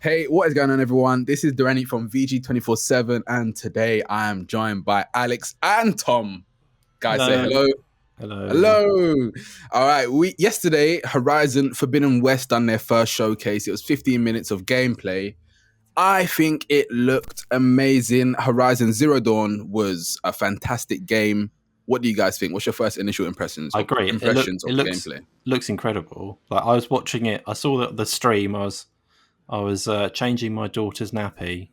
Hey, what is going on, everyone? This is Dorrani from VG247, and today I am joined by Alex and Tom. Guys, say Hello. hello. Hello. Hello. All right. Yesterday, Horizon Forbidden West done their first showcase. It was 15 minutes of gameplay. I think it looked amazing. Horizon Zero Dawn was a fantastic game. What do you guys think? What's your first initial impressions I of agree. It the looks gameplay? looks incredible. Like I was watching it, I saw the stream. I was changing my daughter's nappy,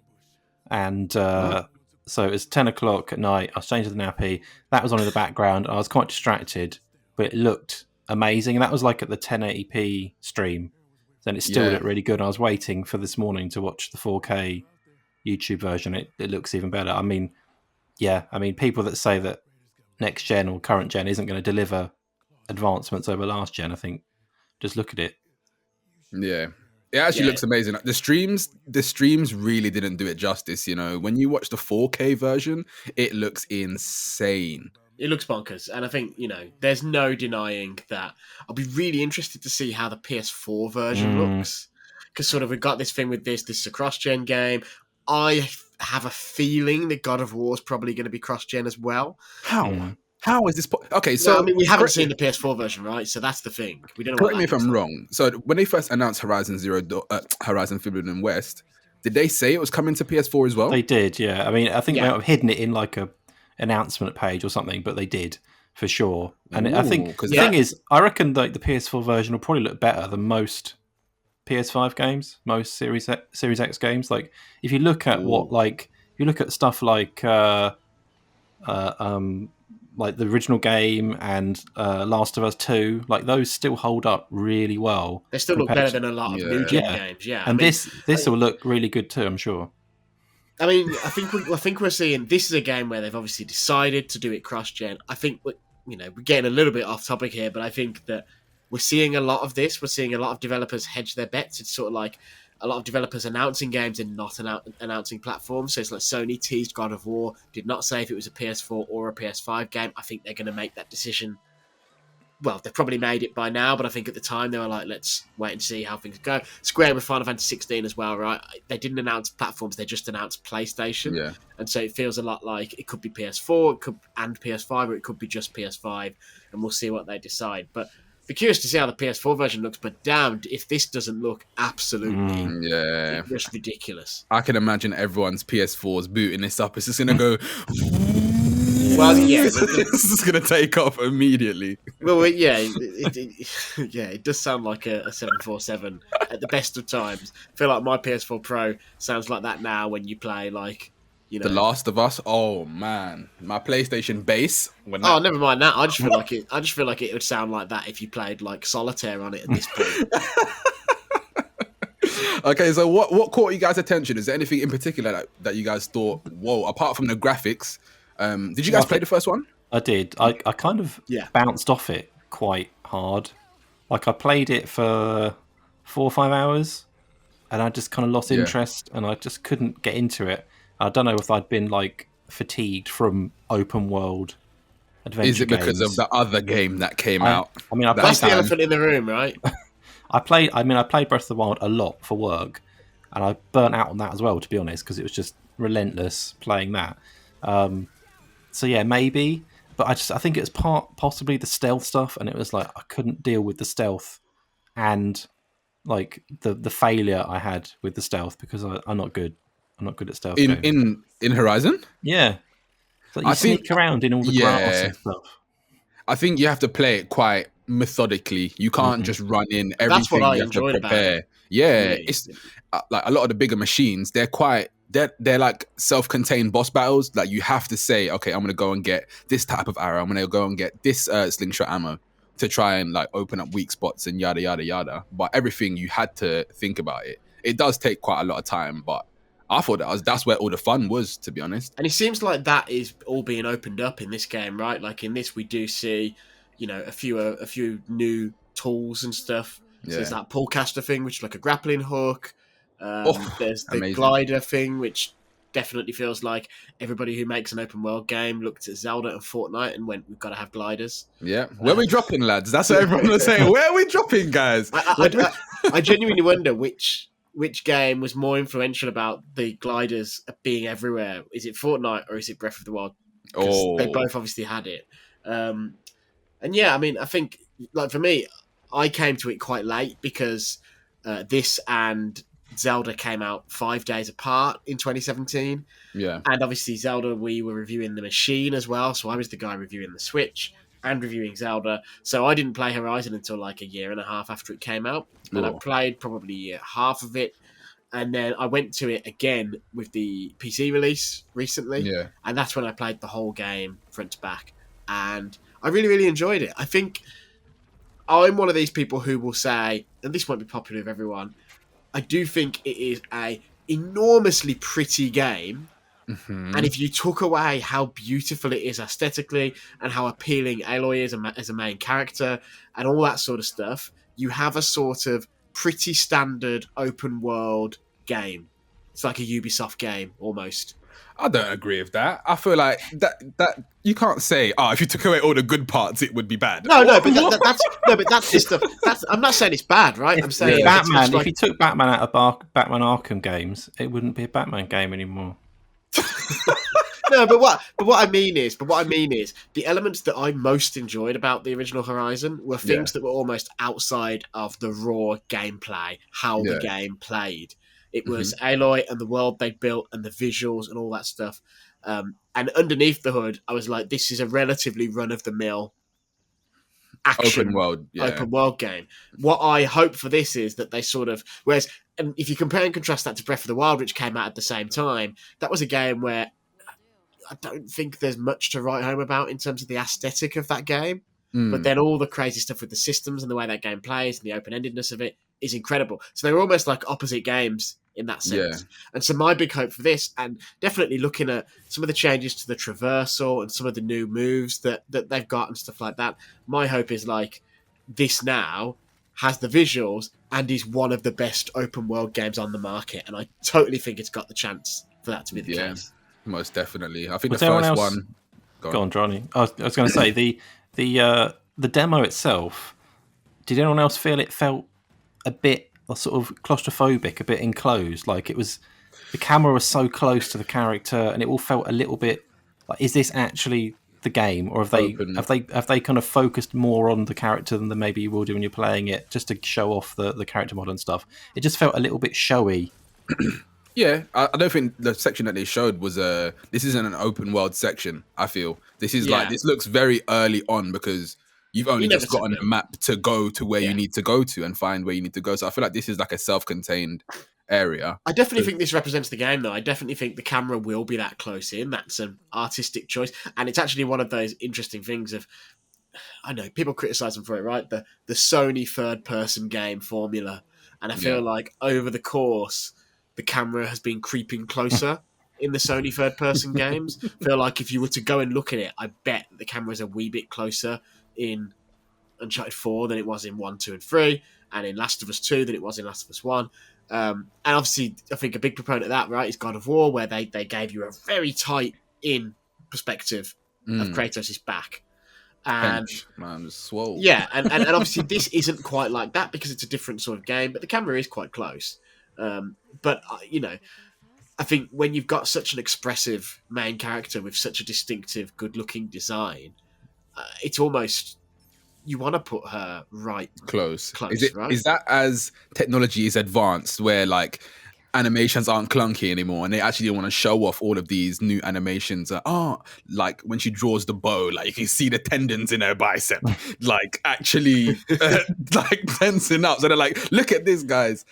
and Oh, so it was 10 o'clock at night. I was changing the nappy. That was on in the background. I was quite distracted, but it looked amazing. And that was like at the 1080p stream. Then it still yeah. looked really good. I was waiting for this morning to watch the 4K YouTube version. It looks even better. I mean, yeah. I mean, people that say that next gen or current gen isn't going to deliver advancements over last gen. I think just look at it. Yeah. It actually Yeah, looks amazing. The streams really didn't do it justice, you know. When you watch the 4K version, it looks insane. it looks bonkers, and I think there's no denying that. I'll be really interested to see how the PS4 version Mm, looks, because sort of we've got this thing with this. This is a cross-gen game. I have a feeling that God of War is probably going to be cross-gen as well. How? mm. How is this? Okay, Well, I so mean, we haven't correct seen me, the PS4 version, right? So that's the thing. We don't know what correct me that if looks I'm like. wrong. So when they first announced Horizon Forbidden West, did they say it was coming to PS4 as well? They did, yeah. I mean, I think they Yeah, might have hidden it in like a announcement page or something, but they did for sure. And I think Ooh, because the yeah. thing is, I reckon like the PS4 version will probably look better than most PS5 games, most Series X games. Like if you look at ooh, if you look at stuff uh, um, like the original game and Last of Us 2, like those still hold up really well They still look compared better to, than a lot of new yeah. gen yeah. games. Yeah, I And mean, this will look really good too, I'm sure. I think we're seeing this is a game where they've obviously decided to do it cross-gen. I think we're getting a little bit off topic here, but I think that we're seeing a lot of this. We're seeing a lot of developers hedge their bets. It's sort of like a lot of developers announcing games and not announcing platforms. So it's like Sony teased God of War, did not say if it was a PS4 or a PS5 game. I think they're going to make that decision. Well, they've probably made it by now, but I think at the time they were like, let's wait and see how things go. Square with Final Fantasy 16 as well, right? They didn't announce platforms; they just announced PlayStation, Yeah. and so it feels a lot like it could be PS4, it could and PS5, or it could be just PS5, and we'll see what they decide. But be curious to see how the PS4 version looks. But damn, if this doesn't look absolutely Mm. Yeah. just ridiculous. I can imagine everyone's PS4s booting this up. It's just gonna go. Well, Yeah. yeah, This is gonna take off immediately. well, yeah, yeah, it does sound like a 747 at the best of times. I feel like my PS4 Pro sounds like that now when you play like, you The know. Last of Us. Oh man, my PlayStation base when Oh, that. never mind that. I just feel like it. I just feel like it would sound like that if you played like solitaire on it at this point. Okay, so what caught you guys' attention? Is there anything in particular that you guys thought, whoa? Apart from the graphics, did you Well, guys play the first one? I did. I kind of Yeah, bounced off it quite hard. Like I played it for 4 or 5 hours, and I just kind of lost Yeah. interest, and I just couldn't get into it. I don't know if I'd been like fatigued from open world Is adventure it because of games. the other game that came I out I mean I that played that's the that. time? elephant in the room, right? I played Breath of the Wild a lot for work, and I burnt out on that as well, to be honest, because it was just relentless playing that. Um, so yeah, maybe, but I think it's possibly the stealth stuff, and it was like I couldn't deal with the stealth and like the failure I had with the stealth because I'm not good. I'm not good at stealth In games. in in Horizon, Yeah, it's like you I think. sneak around in all the grass Yeah, and stuff. I think you have to play it quite methodically. You can't Mm. just run in That's what everything. I You have to enjoyed about it. prepare. Yeah, Really. it's like a lot of the bigger machines. They're like self-contained boss battles. Like you have to say, okay, I'm gonna go and get this type of arrow. I'm gonna go and get this slingshot ammo to try and like open up weak spots and yada yada yada. But everything you had to think about it. It does take quite a lot of time, but I thought that's where all the fun was, to be honest. And it seems like that is all being opened up in this game, right? Like in this, we do see, a few new tools and stuff. So there's Yeah. that pullcaster thing, which is like a grappling hook. Oh, There's the amazing. glider thing, which definitely feels like everybody who makes an open world game looked at Zelda and Fortnite and went, "We've got to have gliders." Yeah. Where we dropping, lads? That's what everyone was saying. Where are we dropping, guys? I genuinely wonder which game was more influential about the gliders being everywhere? Is it Fortnite or is it Breath of the Wild? Because they both obviously had it. And yeah, I mean, I think, like, for me, I came to it quite late because this and Zelda came out 5 days apart in 2017. Yeah. And obviously Zelda, we were reviewing the machine as well, so I was the guy reviewing the Switch and reviewing Zelda. So I didn't play Horizon until like a year and a half after it came out. And I played probably half of it. And then I went to it again with the PC release recently. Yeah. And that's when I played the whole game front to back. And I really, really enjoyed it. I think I'm one of these people who will say, and this won't be popular with everyone, I do think it is a enormously pretty game. Mm-hmm. And if you took away how beautiful it is aesthetically and how appealing Aloy is as a main character and all that sort of stuff, you have a sort of pretty standard open world game. It's like a Ubisoft game almost. I don't agree with that. I feel like that you can't say, if you took away all the good parts, it would be bad. No, but that's the stuff. I'm not saying it's bad, right? I'm saying Batman. Like, if you took Batman out of Batman Arkham games, it wouldn't be a Batman game anymore. No, but what I mean is the elements that I most enjoyed about the original Horizon were things that were almost outside of the raw gameplay, how the game played. It was Aloy and the world they built and the visuals and all that stuff. And underneath the hood, I was like, this is a relatively run-of-the-mill action open world game. What I hope for this is that they sort of... Whereas, and if you compare and contrast that to Breath of the Wild, which came out at the same time, that was a game where I don't think there's much to write home about in terms of the aesthetic of that game. But then all the crazy stuff with the systems and the way that game plays and the open-endedness of it is incredible. So they were almost like opposite games in that sense. Yeah. And so my big hope for this, and definitely looking at some of the changes to the traversal and some of the new moves that they've got and stuff like that, my hope is like this now has the visuals and is one of the best open world games on the market. And I totally think it's got the chance for that to be the case. Most definitely. I think the first one... Go on, Dorrani. I was going to say, the demo itself, did anyone else feel it felt a bit sort of claustrophobic, a bit enclosed? Like it was, the camera was so close to the character, and it all felt a little bit like, is this actually the game, or have they kind of focused more on the character than maybe you will do when you're playing it, just to show off the character model and stuff? It just felt a little bit showy. Yeah, I don't think the section that they showed was this isn't an open world section. I feel this is like, this looks very early on because you've only just gotten a map to go to where you need to go to and find where you need to go. So I feel like this is like a self-contained area. I definitely think this represents the game, though. I definitely think the camera will be that close in. That's an artistic choice. And it's actually one of those interesting things of, I know, people criticize them for it, right? The Sony third-person game formula. And I feel like over the course, the camera has been creeping closer in the Sony third-person games. I feel like if you were to go and look at it, I bet the camera's a wee bit closer in Uncharted 4 than it was in 1, 2, and 3, and in Last of Us 2 than it was in Last of Us 1. And obviously, I think a big proponent of that, right, is God of War, where they gave you a very tight-in perspective of Kratos' back. And man, swole. Yeah, and obviously this isn't quite like that because it's a different sort of game, but the camera is quite close. But, you know, I think when you've got such an expressive main character with such a distinctive, good-looking design, it's almost, you want to put her right close. Right? Is that as technology is advanced, where like animations aren't clunky anymore, and they actually want to show off all of these new animations? Like when she draws the bow, like you can see the tendons in her bicep, like actually like tensing up. So they're like, look at this, guys.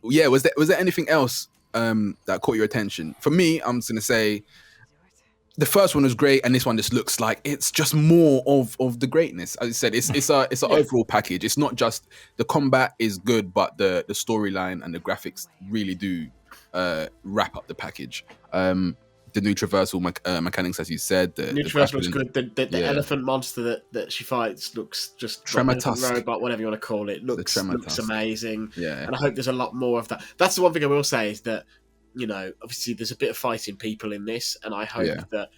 Yeah, was there anything else that caught your attention? For me, I'm just gonna say the first one was great, and this one just looks like it's just more of the greatness. As I said, it's an overall package. It's not just the combat is good, but the storyline and the graphics really do wrap up the package. The new traversal mechanics, as you said, the new traversal looks good. The elephant monster that she fights looks just Trematusk robot, whatever you want to call it. Looks amazing. Yeah, and I hope there's a lot more of that. That's the one thing I will say is that, you know, obviously there's a bit of fighting people in this, and I hope that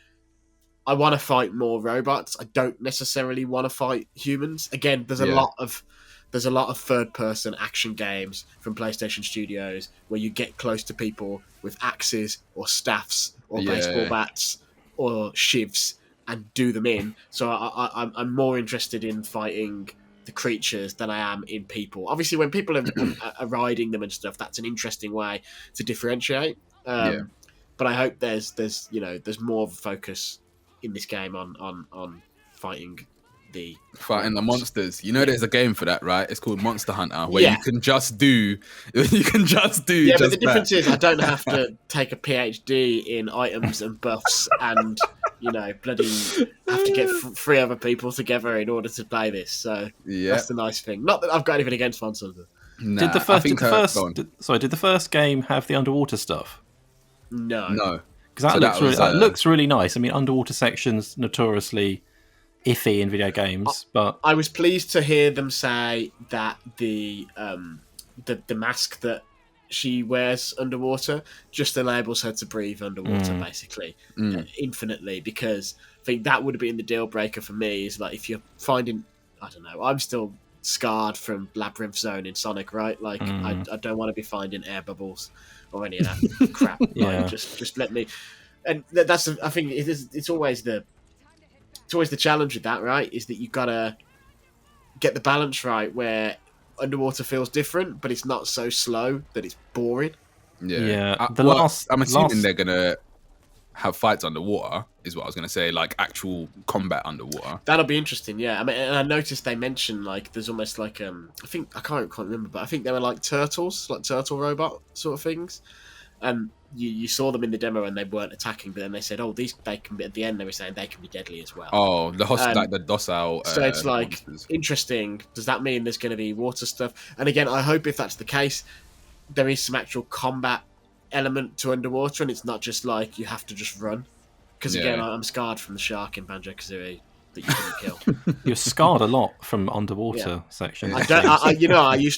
I want to fight more robots. I don't necessarily want to fight humans. Again, there's a lot of there's a lot of third-person action games from PlayStation Studios where you get close to people with axes or staffs or baseball bats or shivs and do them in. So I'm more interested in fighting the creatures than I am in people. Obviously, when people are riding them and stuff, that's an interesting way to differentiate. But I hope there's more of a focus in this game on fighting the monsters. There's a game for that, right? It's called Monster Hunter, where you can just do. Yeah, but the difference is I don't have to take a PhD in items and buffs and bloody have to get 3 other people together in order to play this. So that's the nice thing. Not that I've got anything against Monster Hunter. Nah, did the first game have the underwater stuff? No. Because that looks really nice. I mean, underwater sections notoriously iffy in video games, but I was pleased to hear them say that the mask that she wears underwater just enables her to breathe underwater, basically, infinitely. Because I think that would have been the deal breaker for me. Is like if you're finding, I don't know, I'm still scarred from Labyrinth Zone in Sonic, right? Like I don't want to be finding air bubbles or any of that crap. Like, just let me. And that's I think it's always the challenge with that, right? Is that you gotta get the balance right where underwater feels different, but it's not so slow that it's boring. I'm assuming they're gonna have fights underwater, is what I was gonna say, like actual combat underwater. That'll be interesting. Yeah, I mean, and I noticed they mentioned like there's almost like I can't remember, but I think they were like turtles, like turtle robot sort of things. And you saw them in the demo and they weren't attacking, but then they said, they can be, at the end they were saying they can be deadly as well. Oh, the docile. So it's like monsters. Interesting. Does that mean there's going to be water stuff? And again, I hope if that's the case, there is some actual combat element to underwater, and it's not just like you have to just run. Because again, I'm scarred from the shark in Banjo-Kazooie that you couldn't kill. You're scarred a lot from underwater sections. I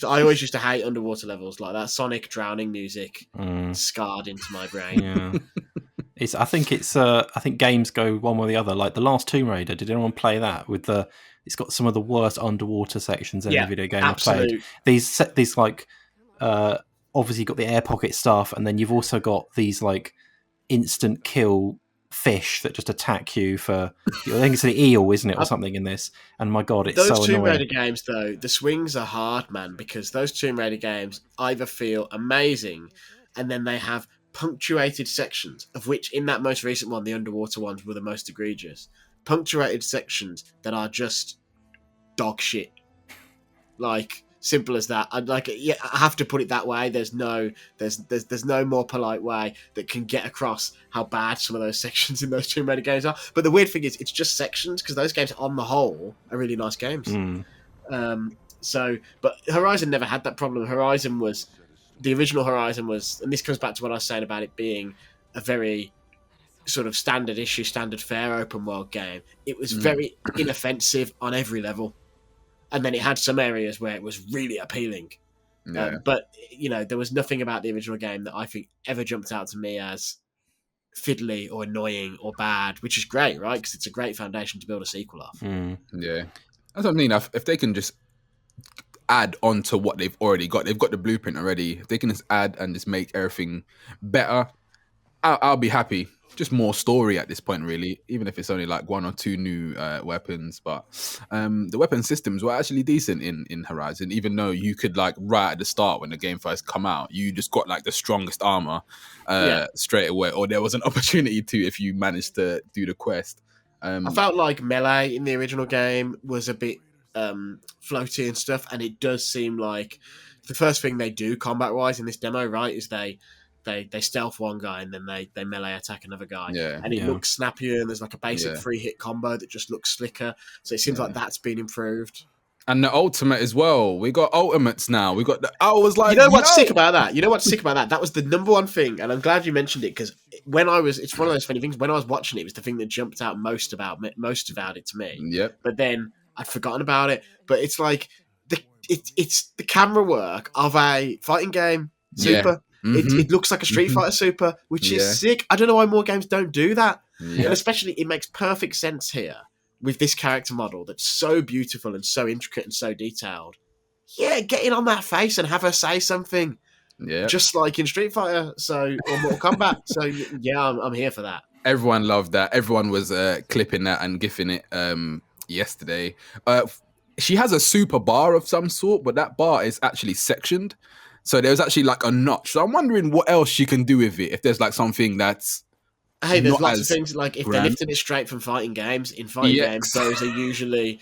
always used to hate underwater levels like that. Sonic drowning music scarred into my brain. Yeah, I think games go one way or the other. Like the last Tomb Raider, did anyone play that? It's got some of the worst underwater sections in any video game I've played. These like obviously got the air pocket stuff, and then you've also got these like instant kill fish that just attack you for. I think it's an eel, isn't it, or something in this? And my god, it's so annoying. Those Tomb Raider games, though, the swings are hard, man, because those Tomb Raider games either feel amazing, and then they have punctuated sections, of which in that most recent one, the underwater ones were the most egregious. Punctuated sections that are just dog shit. Like, simple as that. I have to put it that way. There's no more polite way that can get across how bad some of those sections in those Tomb Raider games are. But the weird thing is, it's just sections, because those games, on the whole, are really nice games. But Horizon never had that problem. The original Horizon was, and this comes back to what I was saying about it being a very sort of standard issue, standard fare open world game. It was very inoffensive on every level. And then it had some areas where it was really appealing. But, there was nothing about the original game that I think ever jumped out to me as fiddly or annoying or bad, which is great, right? Because it's a great foundation to build a sequel off. Yeah. That's what I mean. If they can just add on to what they've already got, they've got the blueprint already. If they can just add and just make everything better, I'll be happy. Just more story at this point, really, even if it's only like 1 or 2 new weapons. But the weapon systems were actually decent in Horizon, even though you could, like, right at the start when the game first come out, you just got like the strongest armor straight away, or there was an opportunity to if you managed to do the quest. I felt like melee in the original game was a bit floaty and stuff, and it does seem like the first thing they do combat wise in this demo, right, is they stealth one guy and then they melee attack another guy. And it looks snappier, and there's like a basic 3-hit combo that just looks slicker. So it seems like that's been improved. And the ultimate as well. We got ultimates now. We got I was like, what's sick about that? That was the number one thing, and I'm glad you mentioned it, because it's one of those funny things. When I was watching it, it was the thing that jumped out most about it to me. Yep. But then I'd forgotten about it. But it's like it's the camera work of a fighting game. Super. Yeah. It looks like a Street Fighter Super, which is sick. I don't know why more games don't do that. And especially, it makes perfect sense here with this character model that's so beautiful and so intricate and so detailed. yeah, get in on that face and have her say something. Yeah. Just like in Street Fighter, or Mortal Kombat. So yeah, I'm here for that. Everyone loved that. Everyone was clipping that and gifting it yesterday. She has a super bar of some sort, but that bar is actually sectioned. So there's actually like a notch. So I'm wondering what else she can do with it. If there's like something that's Hey, there's not lots of as things like if they're grand. lifting it straight from fighting games. In EX. those are usually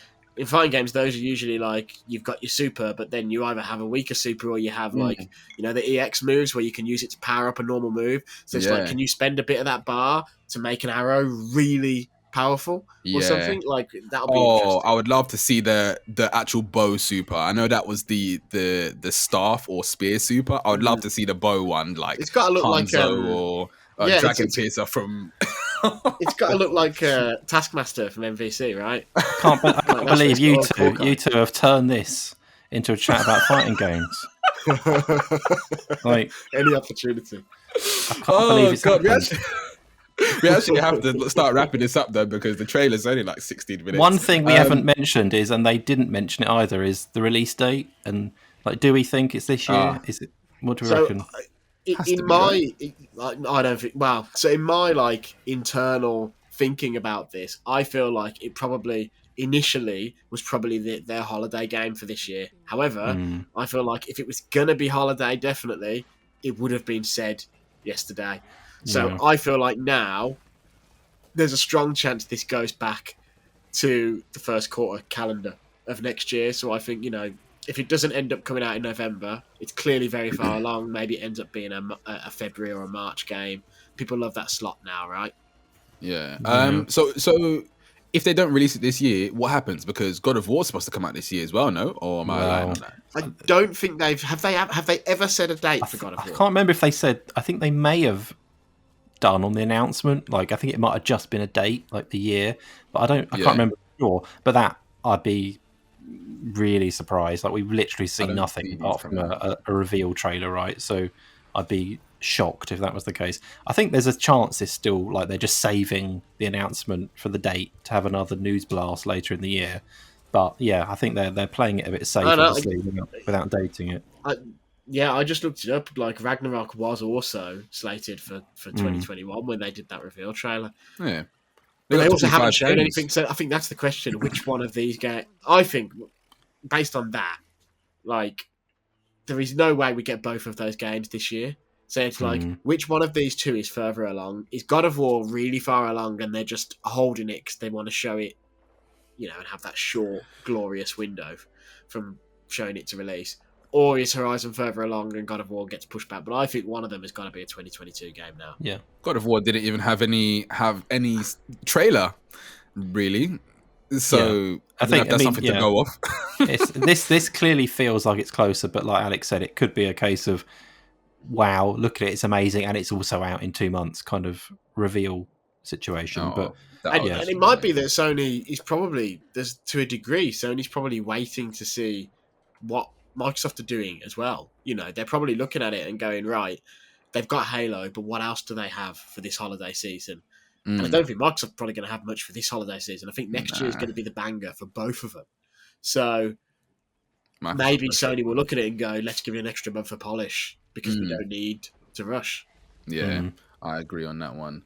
like you've got your super, but then you either have a weaker super or you have like the EX moves where you can use it to power up a normal move. So it's like, can you spend a bit of that bar to make an arrow really powerful or something? Like that'll be interesting. I would love to see the actual bow super. I know that was the staff or spear super. I would love to see the bow one, like it's got to look Hanzo or Dragon it's Piercer from. It's got to look like Taskmaster from MVC, right? I can't believe you two have turned this into a chat about fighting games. Like any opportunity. I can't believe it's happened. We actually have to start wrapping this up though, because the trailer's only like 16 minutes. One thing we haven't mentioned is, and they didn't mention it either, is the release date. And like, do we think it's this year? Is it? What do we reckon? I don't think. Well, so in my like internal thinking about this, I feel like it probably initially was probably their holiday game for this year. However, I feel like if it was gonna be holiday, definitely it would have been said yesterday. So I feel like now there's a strong chance this goes back to the first quarter calendar of next year. So I think, if it doesn't end up coming out in November, it's clearly very far along. Maybe it ends up being a February or a March game. People love that slot now, right? Yeah. So if they don't release it this year, what happens? Because God of War's supposed to come out this year as well, no? Or am I lying on that? I don't think have they ever said a date for God of War? I can't remember if they said. I think they may have done on the announcement. Like, I think it might have just been a date, like the year, but I can't remember for sure. But that I'd be really surprised. Like, we've literally seen nothing apart from a reveal trailer, right? So I'd be shocked if that was the case. I think there's a chance it's still like they're just saving the announcement for the date to have another news blast later in the year. But yeah, I think they're playing it a bit safe, obviously, without dating it. I just looked it up. Like, Ragnarok was also slated for 2021 when they did that reveal trailer. Yeah. But they also haven't shown anything. So I think that's the question. Which one of these games? I think, based on that, like, there is no way we get both of those games this year. So it's like, which one of these two is further along? Is God of War really far along and they're just holding it because they want to show it, and have that short, glorious window from showing it to release? Or is Horizon further along and God of War gets pushed back? But I think one of them has got to be a 2022 game now. Yeah, God of War didn't even have any trailer, really. So I think that's something to go off. This clearly feels like it's closer, but like Alex said, it could be a case of, wow, look at it, it's amazing, and it's also out in 2 months kind of reveal situation. And it might be that Sony is probably, to a degree, Sony's probably waiting to see what Microsoft are doing as well. They're probably looking at it and going, right, they've got Halo, but what else do they have for this holiday season? And I don't think Microsoft's probably going to have much for this holiday season. I think next year is going to be the banger for both of them. So maybe Sony will look at it and go, let's give it an extra month for polish because we don't need to rush. Yeah, I agree on that one.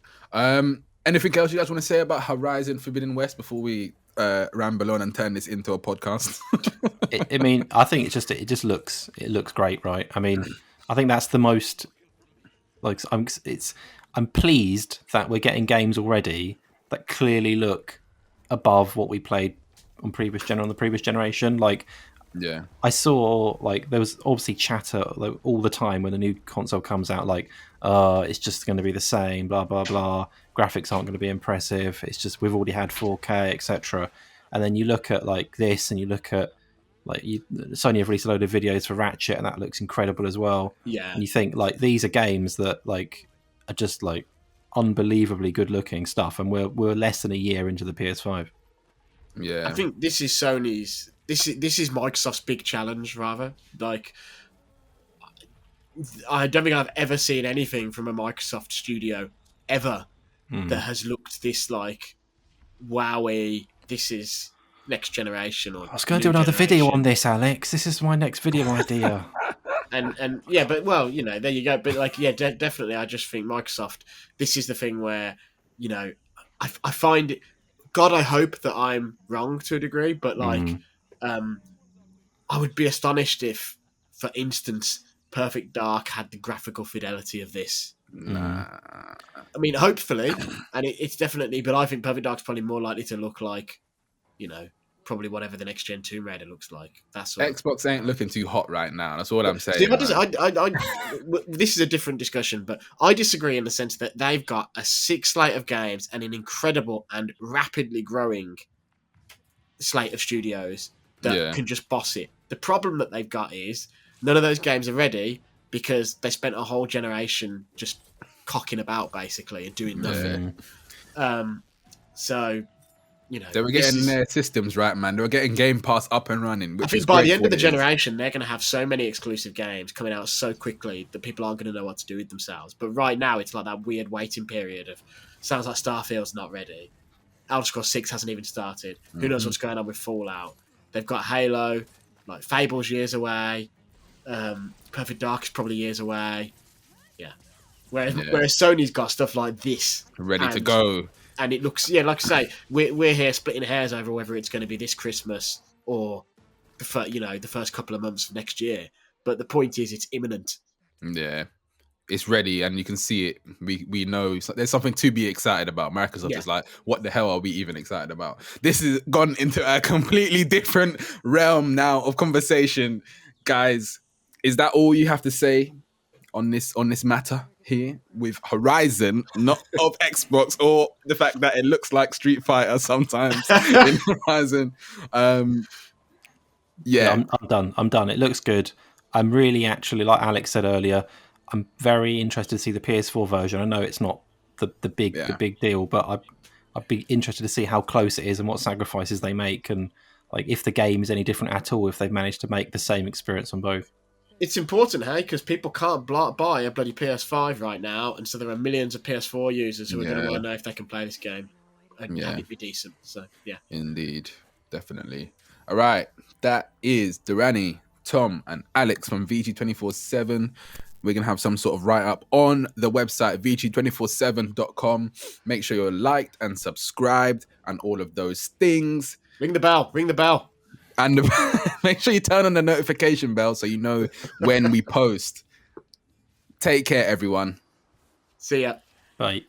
Anything else you guys want to say about Horizon Forbidden West before we ramble on and turn this into a podcast? I think it just looks great, right? I mean, I think that's the most like I'm pleased that we're getting games already that clearly look above what we played on the previous generation. Like, yeah, I saw like there was obviously chatter like, all the time when the new console comes out, like, it's just going to be the same, blah blah blah. Graphics aren't going to be impressive. It's just we've already had 4K, etc. And then you look at like this, and you look at like Sony have released a load of videos for Ratchet, and that looks incredible as well. Yeah, and you think like these are games that like are just like unbelievably good looking stuff, and we're less than a year into the PS5. Yeah, I think this is Sony's. This is Microsoft's big challenge, rather. Like, I don't think I've ever seen anything from a Microsoft studio ever that has looked this like wowie. This is next generation. Or I was going to do another video on this, Alex. This is my next video idea. and yeah, but well, you know, there you go. But like, yeah, definitely, I just think Microsoft. This is the thing where, you know, I find it. God, I hope that I'm wrong to a degree, but like, I would be astonished if, for instance, Perfect Dark had the graphical fidelity of this. Nah. I mean, hopefully, and it's definitely, but I think Perfect Dark's probably more likely to look like, you know, probably whatever the next gen Tomb Raider looks like. That's sort Xbox ain't looking too hot right now. That's all I'm saying. See, this is a different discussion, but I disagree in the sense that they've got a sick slate of games and an incredible and rapidly growing slate of studios that can just boss it. The problem that they've got is none of those games are ready because they spent a whole generation just cocking about basically and doing nothing. So, you know, they were getting their systems right, man. They were getting Game Pass up and running. Which I think by the end of the generation, they're going to have so many exclusive games coming out so quickly that people aren't going to know what to do with themselves. But right now, it's like that weird waiting period of sounds like Starfield's not ready. Elder Scrolls 6 hasn't even started. Who knows what's going on with Fallout? They've got Halo, like Fable's years away. Perfect Dark is probably years away. Yeah. Whereas Sony's got stuff like this ready to go. And it looks, yeah, like I say, we're here splitting hairs over whether it's going to be this Christmas or the first couple of months of next year. But the point is, it's imminent. Yeah, it's ready, and you can see it. We know there's something to be excited about. Microsoft is like, what the hell are we even excited about? This has gone into a completely different realm now of conversation, guys. Is that all you have to say on this matter here with Horizon, not of Xbox, or the fact that it looks like Street Fighter sometimes in Horizon? Yeah, I'm done. It looks good. I'm really actually, like Alex said earlier, I'm very interested to see the PS4 version. I know it's not the big deal, but I'd be interested to see how close it is and what sacrifices they make, and like if the game is any different at all, if they've managed to make the same experience on both. It's important, hey, because people can't buy a bloody PS5 right now, and so there are millions of PS4 users who are going to want to know if they can play this game and have it be decent. So, yeah. Indeed. Definitely. All right. That is Dorrani, Tom, and Alex from VG247. We're going to have some sort of write-up on the website, VG247.com. Make sure you're liked and subscribed and all of those things. Ring the bell. Ring the bell. And make sure you turn on the notification bell so you know when we post. Take care, everyone. See ya. Bye.